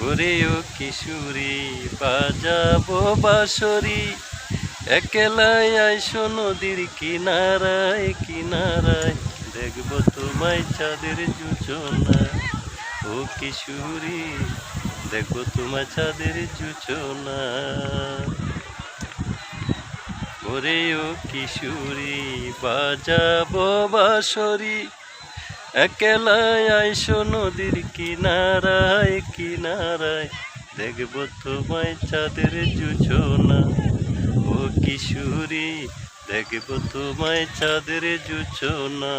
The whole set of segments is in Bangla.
ওরে ও কিশোরী বাজাবো বাঁশরি, একলাই আইসো নদীর কিনারায় কিনারায়, দেখবো তোমায় চাঁদের জোছনা। ও কিশোরী দেখবো তোমায় চাঁদের জোছনা। ওরে ও কিশোরী বাজাবো বাঁশরি, একলাই আইসো নদীর কিনারায় কিনারায়, দেখবো তোমায় চাঁদের জোছনা। ও কিশোরী দেখবো তোমায় চাঁদের জোছনা।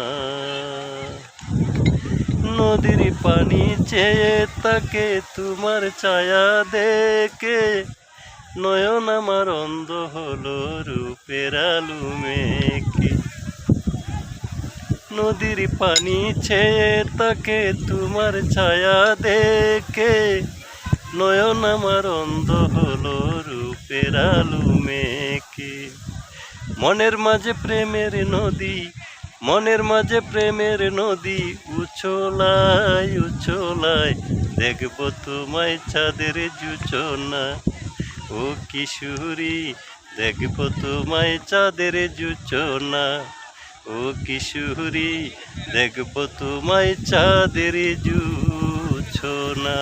নদীর পানি চেয়ে তাকে তোমার ছায়া দেখে, নয়ন আমার অন্ধ হলো রূপের আলো মেখে। নদীর পানি ছেয়ে তাকে তোমার ছায়া দেখে, নয়ন আমার অন্ধ হলো রূপের আলো মেখে। মনের মাঝে প্রেমের নদী, মনের মাঝে প্রেমের নদী উছলায় উছলায়, দেখবো তোমায় চাঁদের জোছনা। ও কিশোরী দেখবো তোমায় চাঁদের জোছনা। ও কিশোরী দেখবো তোমায় চাঁদের জোছনা।